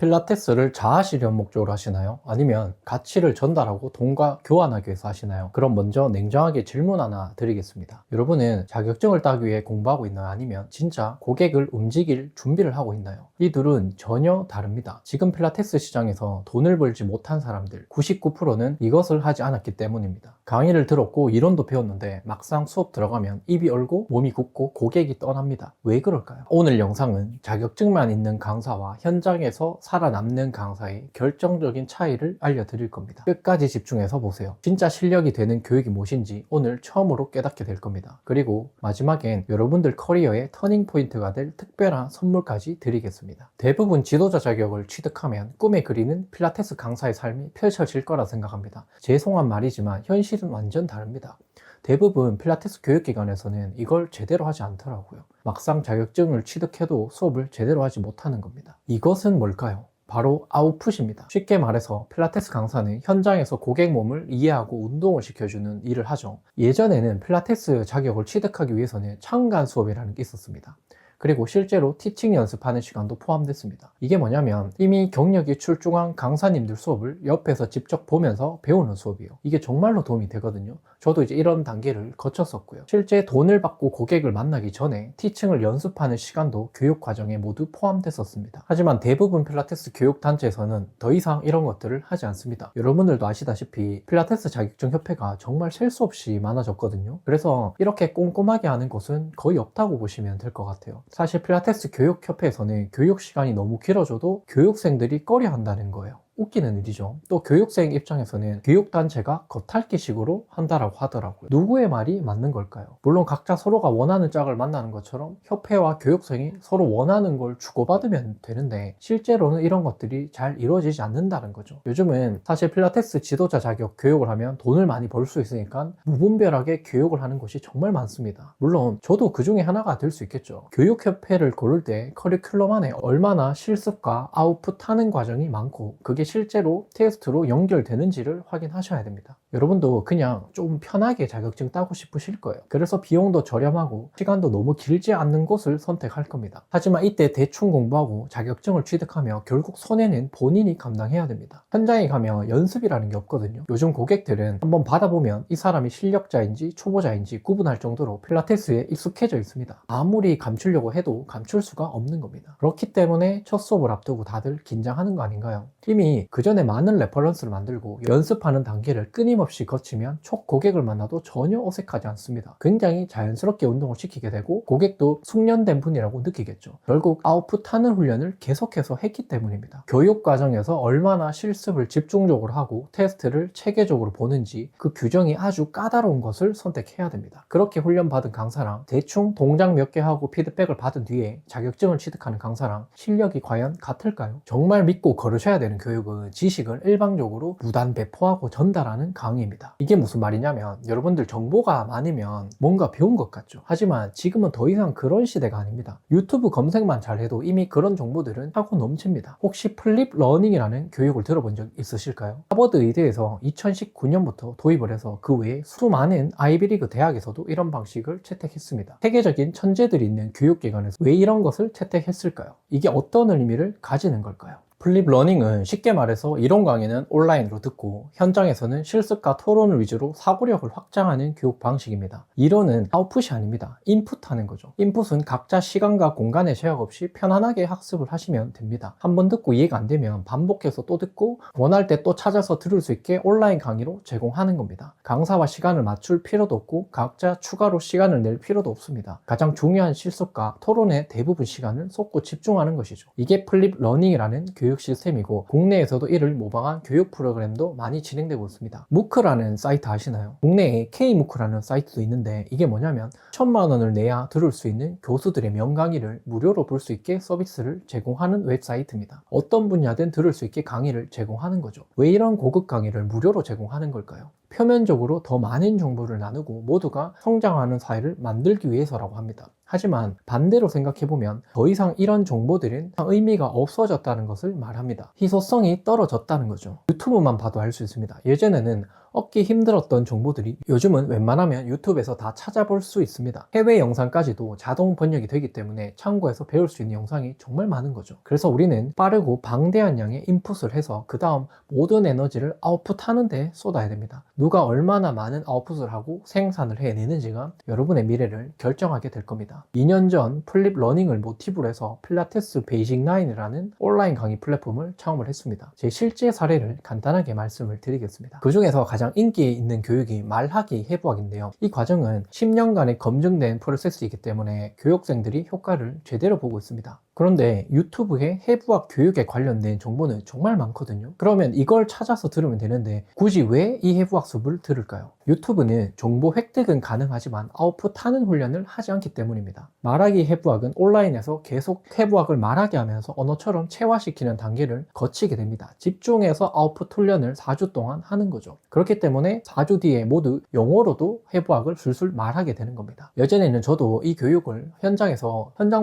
필라테스를 자아 실현 목적으로 하시나요? 아니면 가치를 전달하고 돈과 교환하기 위해서 하시나요? 그럼 먼저 냉정하게 질문 하나 드리겠습니다. 여러분은 자격증을 따기 위해 공부하고 있나요? 아니면 진짜 고객을 움직일 준비를 하고 있나요? 이 둘은 전혀 다릅니다. 지금 필라테스 시장에서 돈을 벌지 못한 사람들 99%는 이것을 하지 않았기 때문입니다. 강의를 들었고 이론도 배웠는데 막상 수업 들어가면 입이 얼고 몸이 굳고 고객이 떠납니다. 왜 그럴까요? 오늘 영상은 자격증만 있는 강사와 현장에서 살아남는 강사의 결정적인 차이를 알려드릴 겁니다. 끝까지 집중해서 보세요. 진짜 실력이 되는 교육이 무엇인지 오늘 처음으로 깨닫게 될 겁니다. 그리고 마지막엔 여러분들 커리어의 터닝포인트가 될 특별한 선물까지 드리겠습니다. 대부분 지도자 자격을 취득하면 꿈에 그리는 필라테스 강사의 삶이 펼쳐질 거라 생각합니다. 죄송한 말이지만 현실은 완전 다릅니다. 대부분 필라테스 교육기관에서는 이걸 제대로 하지 않더라고요. 막상 자격증을 취득해도 수업을 제대로 하지 못하는 겁니다. 이것은 뭘까요? 바로 아웃풋입니다. 쉽게 말해서 필라테스 강사는 현장에서 고객 몸을 이해하고 운동을 시켜주는 일을 하죠. 예전에는 필라테스 자격을 취득하기 위해서는 창간 수업이라는 게 있었습니다. 그리고 실제로 티칭 연습하는 시간도 포함됐습니다. 이게 뭐냐면 이미 경력이 출중한 강사님들 수업을 옆에서 직접 보면서 배우는 수업이에요. 이게 정말로 도움이 되거든요. 저도 이제 이런 단계를 거쳤었고요. 실제 돈을 받고 고객을 만나기 전에 티칭을 연습하는 시간도 교육 과정에 모두 포함됐었습니다. 하지만 대부분 필라테스 교육 단체에서는 더 이상 이런 것들을 하지 않습니다. 여러분들도 아시다시피 필라테스 자격증 협회가 정말 셀 수 없이 많아졌거든요. 그래서 이렇게 꼼꼼하게 하는 곳은 거의 없다고 보시면 될 것 같아요. 사실 필라테스 교육협회에서는 교육 시간이 너무 길어져도 교육생들이 꺼려한다는 거예요. 웃기는 일이죠. 또 교육생 입장에서는 교육단체가 겉핥기식으로 한다라고 하더라고요. 누구의 말이 맞는 걸까요? 물론 각자 서로가 원하는 짝을 만나는 것처럼 협회와 교육생이 서로 원하는 걸 주고받으면 되는데 실제로는 이런 것들이 잘 이루어지지 않는다는 거죠. 요즘은 사실 필라테스 지도자 자격 교육을 하면 돈을 많이 벌 수 있으니까 무분별하게 교육을 하는 곳이 정말 많습니다. 물론 저도 그 중에 하나가 될 수 있겠죠. 교육협회를 고를 때 커리큘럼 안에 얼마나 실습과 아웃풋 하는 과정이 많고 그게 실제로 테스트로 연결되는지를 확인하셔야 됩니다. 여러분도 그냥 좀 편하게 자격증 따고 싶으실 거예요. 그래서 비용도 저렴하고 시간도 너무 길지 않는 곳을 선택할 겁니다. 하지만 이때 대충 공부하고 자격증을 취득하며 결국 손해는 본인이 감당해야 됩니다. 현장에 가면 연습이라는 게 없거든요. 요즘 고객들은 한번 받아보면 이 사람이 실력자인지 초보자인지 구분할 정도로 필라테스에 익숙해져 있습니다. 아무리 감추려고 해도 감출 수가 없는 겁니다. 그렇기 때문에 첫 수업을 앞두고 다들 긴장하는 거 아닌가요? 이미 그 전에 많은 레퍼런스를 만들고 연습하는 단계를 끊임없이 거치면 첫 고객을 만나도 전혀 어색하지 않습니다. 굉장히 자연스럽게 운동을 시키게 되고 고객도 숙련된 분이라고 느끼겠죠. 결국 아웃풋하는 훈련을 계속해서 했기 때문입니다. 교육 과정에서 얼마나 실습을 집중적으로 하고 테스트를 체계적으로 보는지 그 규정이 아주 까다로운 것을 선택해야 됩니다. 그렇게 훈련받은 강사랑 대충 동작 몇 개 하고 피드백을 받은 뒤에 자격증을 취득하는 강사랑 실력이 과연 같을까요? 정말 믿고 걸으셔야 되는 교육은 지식을 일방적으로 무단 배포하고 전달하는 강의입니다. 이게 무슨 말이냐면 여러분들 정보가 많으면 뭔가 배운 것 같죠. 하지만 지금은 더 이상 그런 시대가 아닙니다. 유튜브 검색만 잘해도 이미 그런 정보들은 차고 넘칩니다. 혹시 플립 러닝이라는 교육을 들어본 적 있으실까요? 하버드 의대에서 2019년부터 도입을 해서 그 외에 수많은 아이비리그 대학에서도 이런 방식을 채택했습니다. 세계적인 천재들이 있는 교육기관에서 왜 이런 것을 채택했을까요? 이게 어떤 의미를 가지는 걸까요? 플립 러닝은 쉽게 말해서 이론 강의는 온라인으로 듣고 현장에서는 실습과 토론을 위주로 사고력을 확장하는 교육 방식입니다. 이론은 아웃풋이 아닙니다. 인풋하는 거죠. 인풋은 각자 시간과 공간의 제약 없이 편안하게 학습을 하시면 됩니다. 한번 듣고 이해가 안 되면 반복해서 또 듣고 원할 때 또 찾아서 들을 수 있게 온라인 강의로 제공하는 겁니다. 강사와 시간을 맞출 필요도 없고 각자 추가로 시간을 낼 필요도 없습니다. 가장 중요한 실습과 토론의 대부분 시간을 쏟고 집중하는 것이죠. 이게 플립 러닝이라는 교육 시스템이고 국내에서도 이를 모방한 교육 프로그램도 많이 진행되고 있습니다. 무크라는 사이트 아시나요? 국내에 K무크라는 사이트도 있는데 이게 뭐냐면 1,000만 원을 내야 들을 수 있는 교수들의 명강의를 무료로 볼 수 있게 서비스를 제공하는 웹사이트입니다. 어떤 분야든 들을 수 있게 강의를 제공하는 거죠. 왜 이런 고급 강의를 무료로 제공하는 걸까요? 표면적으로 더 많은 정보를 나누고 모두가 성장하는 사회를 만들기 위해서라고 합니다. 하지만 반대로 생각해보면 더 이상 이런 정보들은 의미가 없어졌다는 것을 말합니다. 희소성이 떨어졌다는 거죠. 유튜브만 봐도 알 수 있습니다. 예전에는 얻기 힘들었던 정보들이 요즘은 웬만하면 유튜브에서 다 찾아볼 수 있습니다. 해외 영상까지도 자동 번역이 되기 때문에 참고해서 배울 수 있는 영상이 정말 많은 거죠. 그래서 우리는 빠르고 방대한 양의 인풋을 해서 그 다음 모든 에너지를 아웃풋하는 데 쏟아야 됩니다. 누가 얼마나 많은 아웃풋을 하고 생산을 해내는지가 여러분의 미래를 결정하게 될 겁니다. 2년 전 플립 러닝을 모티브로 해서 필라테스 베이직 9이라는 온라인 강의 플랫폼을 창업을 했습니다. 제 실제 사례를 간단하게 말씀을 드리겠습니다. 그 중에서 가장 인기 있는 교육이 말하기 해부학인데요. 이 과정은 10년간의 검증된 프로세스이기 때문에 교육생들이 효과를 제대로 보고 있습니다. 그런데 유튜브에 해부학 교육에 관련된 정보는 정말 많거든요. 그러면 이걸 찾아서 들으면 되는데 굳이 왜 이 해부학 수업을 들을까요? 유튜브는 정보 획득은 가능하지만 아웃풋하는 훈련을 하지 않기 때문입니다. 말하기 해부학은 온라인에서 계속 해부학을 말하게 하면서 언어처럼 체화시키는 단계를 거치게 됩니다. 집중해서 아웃풋 훈련을 4주 동안 하는 거죠. 그렇기 때문에 4주 뒤에 모두 영어로도 해부학을 술술 말하게 되는 겁니다. 예전에는 저도 이 교육을 현장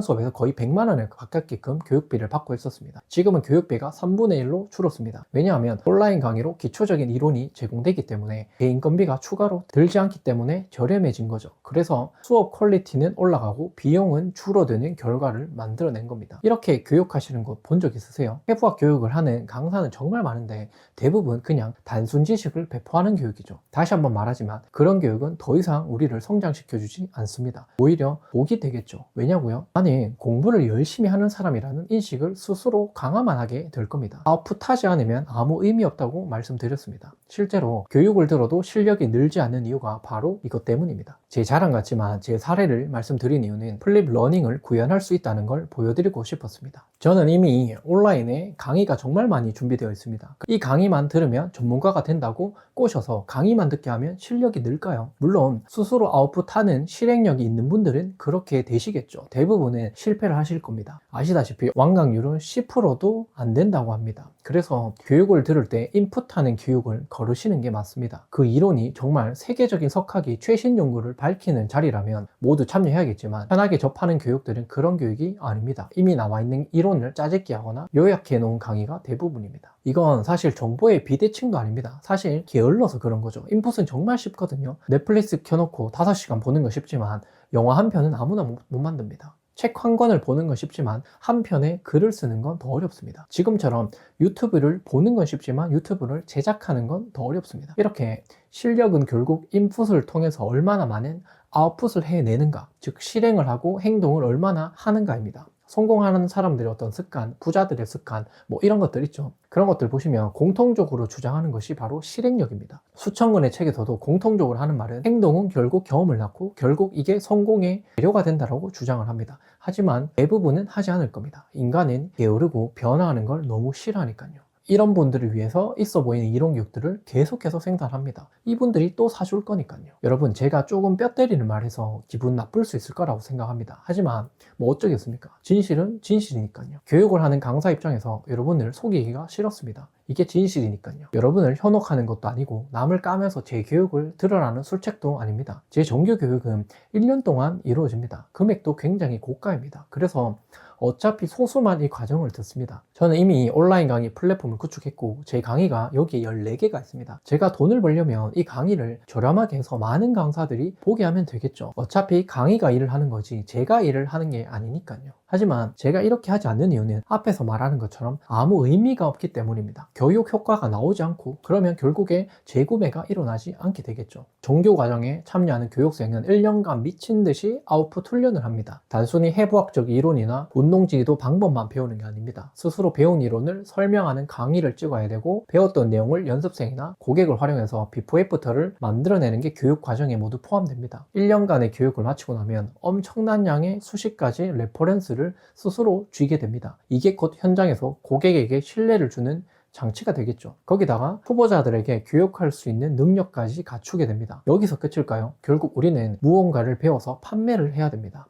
수업에서 거의 100만 원에 가깝게끔 교육비를 받고 있었습니다. 지금은 교육비가 3분의 1로 줄었습니다. 왜냐하면 온라인 강의로 기초적인 이론이 제공되기 때문에 개인건비가 추가로 들지 않기 때문에 저렴해진 거죠. 그래서 수업 퀄리티는 올라가고 비용은 줄어드는 결과를 만들어낸 겁니다. 이렇게 교육하시는 거 본 적 있으세요? 해부학 교육을 하는 강사는 정말 많은데 대부분 그냥 단순 지식을 배포하는 교육이죠. 다시 한번 말하지만 그런 교육은 더 이상 우리를 성장시켜주지 않습니다. 오히려 독이 되겠죠. 왜냐고요? 나는 공부를 열심히 하는 사람이라는 인식을 스스로 강화만 하게 될 겁니다. 아웃풋하지 않으면 아무 의미 없다고 말씀드렸습니다. 실제로 교육을 들어도 실력이 늘지 않는 이유가 바로 이것 때문입니다. 제 자랑 같지만 제 사례를 말씀드린 이유는 플립 러닝을 구현할 수 있다는 걸 보여드리고 싶었습니다. 저는 이미 온라인에 강의가 정말 많이 준비되어 있습니다. 이 강의만 들으면 전문가가 된다고 꼬셔서 강의만 듣게 하면 실력이 늘까요? 물론 스스로 아웃풋하는 실행력이 있는 분들은 그렇게 되시겠죠. 대부분은 실패를 하실 겁니다. 아시다시피 완강률은 10%도 안 된다고 합니다. 그래서 교육을 들을 때 인풋하는 교육을 거르시는 게 맞습니다. 그 이론이 정말 세계적인 석학이 최신 연구를 밝히는 자리라면 모두 참여해야겠지만 편하게 접하는 교육들은 그런 교육이 아닙니다. 이미 나와 있는 이론을 짜집기 하거나 요약해 놓은 강의가 대부분입니다. 이건 사실 정보의 비대칭도 아닙니다. 사실 게을러서 그런 거죠. 인풋은 정말 쉽거든요. 넷플릭스 켜놓고 5시간 보는 거 쉽지만 영화 한 편은 아무나 못 만듭니다. 책 한 권을 보는 건 쉽지만 한 편의 글을 쓰는 건 더 어렵습니다. 지금처럼 유튜브를 보는 건 쉽지만 유튜브를 제작하는 건 더 어렵습니다. 이렇게 실력은 결국 인풋을 통해서 얼마나 많은 아웃풋을 해내는가, 즉 실행을 하고 행동을 얼마나 하는가입니다. 성공하는 사람들의 어떤 습관, 부자들의 습관, 뭐 이런 것들 있죠. 그런 것들 보시면 공통적으로 주장하는 것이 바로 실행력입니다. 수천 권의 책에서도 공통적으로 하는 말은 행동은 결국 경험을 낳고 결국 이게 성공의 재료가 된다고 주장을 합니다. 하지만 대부분은 하지 않을 겁니다. 인간은 게으르고 변화하는 걸 너무 싫어하니까요. 이런 분들을 위해서 있어 보이는 이론 교육들을 계속해서 생산합니다. 이분들이 또 사줄 거니까요. 여러분, 제가 조금 뼈 때리는 말해서 기분 나쁠 수 있을 거라고 생각합니다. 하지만 뭐 어쩌겠습니까? 진실은 진실이니까요. 교육을 하는 강사 입장에서 여러분을 속이기가 싫었습니다. 이게 진실이니까요. 여러분을 현혹하는 것도 아니고 남을 까면서 제 교육을 들으라는 술책도 아닙니다. 제 정규 교육은 1년 동안 이루어집니다. 금액도 굉장히 고가입니다. 그래서 어차피 소수만 이 과정을 듣습니다. 저는 이미 온라인 강의 플랫폼을 구축했고 제 강의가 여기에 14개가 있습니다. 제가 돈을 벌려면 이 강의를 저렴하게 해서 많은 강사들이 보게 하면 되겠죠. 어차피 강의가 일을 하는 거지 제가 일을 하는 게 아니니까요. 하지만 제가 이렇게 하지 않는 이유는 앞에서 말하는 것처럼 아무 의미가 없기 때문입니다. 교육 효과가 나오지 않고 그러면 결국에 재구매가 일어나지 않게 되겠죠. 종교 과정에 참여하는 교육생은 1년간 미친 듯이 아웃풋 훈련을 합니다. 단순히 해부학적 이론이나 운동지도 방법만 배우는 게 아닙니다. 스스로 배운 이론을 설명하는 강의를 찍어야 되고 배웠던 내용을 연습생이나 고객을 활용해서 비포 애프터를 만들어내는 게 교육 과정에 모두 포함됩니다. 1년간의 교육을 마치고 나면 엄청난 양의 수십 가지 레퍼런스를 스스로 쥐게 됩니다. 이게 곧 현장에서 고객에게 신뢰를 주는 장치가 되겠죠. 거기다가 후보자들에게 교육할 수 있는 능력까지 갖추게 됩니다. 여기서 끝일까요? 결국 우리는 무언가를 배워서 판매를 해야 됩니다.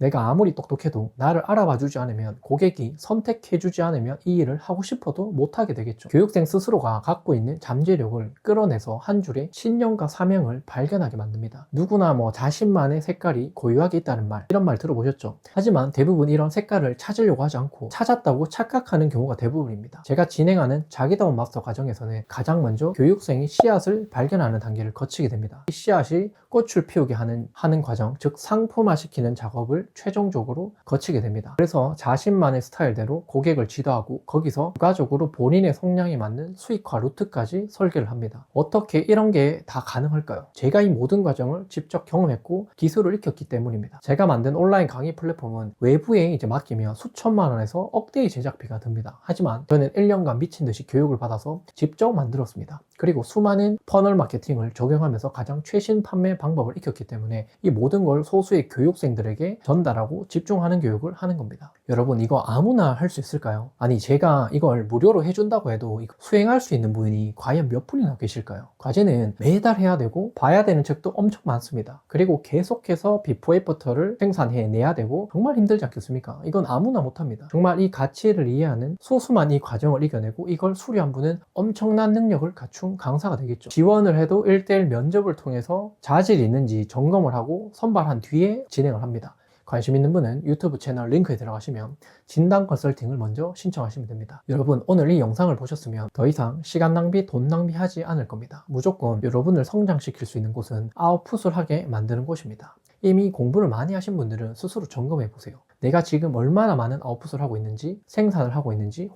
내가 아무리 똑똑해도 나를 알아봐주지 않으면, 고객이 선택해주지 않으면 이 일을 하고 싶어도 못하게 되겠죠. 교육생 스스로가 갖고 있는 잠재력을 끌어내서 한 줄의 신념과 사명을 발견하게 만듭니다. 누구나 자신만의 색깔이 고유하게 있다는 말, 이런 말 들어보셨죠? 하지만 대부분 이런 색깔을 찾으려고 하지 않고 찾았다고 착각하는 경우가 대부분입니다. 제가 진행하는 자기다운 마스터 과정에서는 가장 먼저 교육생이 씨앗을 발견하는 단계를 거치게 됩니다. 이 씨앗이 꽃을 피우게 하는 과정, 즉 상품화시키는 작업을 최종적으로 거치게 됩니다. 그래서 자신만의 스타일대로 고객을 지도하고 거기서 추가적으로 본인의 성향에 맞는 수익화 루트까지 설계를 합니다. 어떻게 이런 게 다 가능할까요? 제가 이 모든 과정을 직접 경험했고 기술을 익혔기 때문입니다. 제가 만든 온라인 강의 플랫폼은 외부에 맡기면 수천만 원에서 억대의 제작비가 듭니다. 하지만 저는 1년간 미친 듯이 교육을 받아서 직접 만들었습니다. 그리고 수많은 퍼널 마케팅을 적용하면서 가장 최신 판매 방법을 익혔기 때문에 이 모든 걸 소수의 교육생들에게 전달하고 집중하는 교육을 하는 겁니다. 여러분, 이거 아무나 할 수 있을까요? 아니, 제가 이걸 무료로 해준다고 해도 수행할 수 있는 분이 과연 몇 분이나 계실까요? 과제는 매달 해야 되고 봐야 되는 책도 엄청 많습니다. 그리고 계속해서 비포 애프터를 생산해내야 되고 정말 힘들지 않겠습니까? 이건 아무나 못합니다. 정말 이 가치를 이해하는 소수만 이 과정을 이겨내고 이걸 수료한 분은 엄청난 능력을 갖춘 강사가 되겠죠. 지원을 해도 1:1 면접을 통해서 자질이 있는지 점검을 하고 선발한 뒤에 진행을 합니다. 관심 있는 분은 유튜브 채널 링크에 들어가시면 진단 컨설팅을 먼저 신청하시면 됩니다. 여러분, 오늘 이 영상을 보셨으면 더 이상 시간 낭비, 돈 낭비하지 않을 겁니다. 무조건 여러분을 성장시킬 수 있는 곳은 아웃풋을 하게 만드는 곳입니다. 이미 공부를 많이 하신 분들은 스스로 점검해 보세요. 내가 지금 얼마나 많은 아웃풋을 하고 있는지, 생산을 하고 있는지,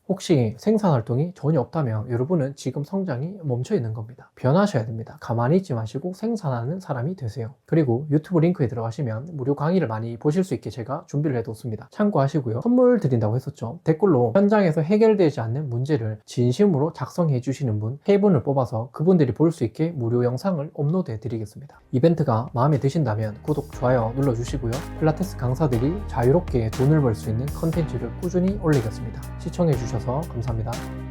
혹시 생산 활동이 전혀 없다면 여러분은 지금 성장이 멈춰 있는 겁니다. 변하셔야 됩니다. 가만히 있지 마시고 생산하는 사람이 되세요. 그리고 유튜브 링크에 들어가시면 무료 강의를 많이 보실 수 있게 제가 준비를 해뒀습니다. 참고하시고요. 선물 드린다고 했었죠. 댓글로 현장에서 해결되지 않는 문제를 진심으로 작성해 주시는 분 3분을 뽑아서 그분들이 볼 수 있게 무료 영상을 업로드해 드리겠습니다. 이벤트가 마음에 드신다면 구독, 좋아요 눌러주시고요. 필라테스 강사들이 자유롭게 돈을 벌 수 있는 컨텐츠를 꾸준히 올리겠습니다. 시청해 주셔서 감사합니다.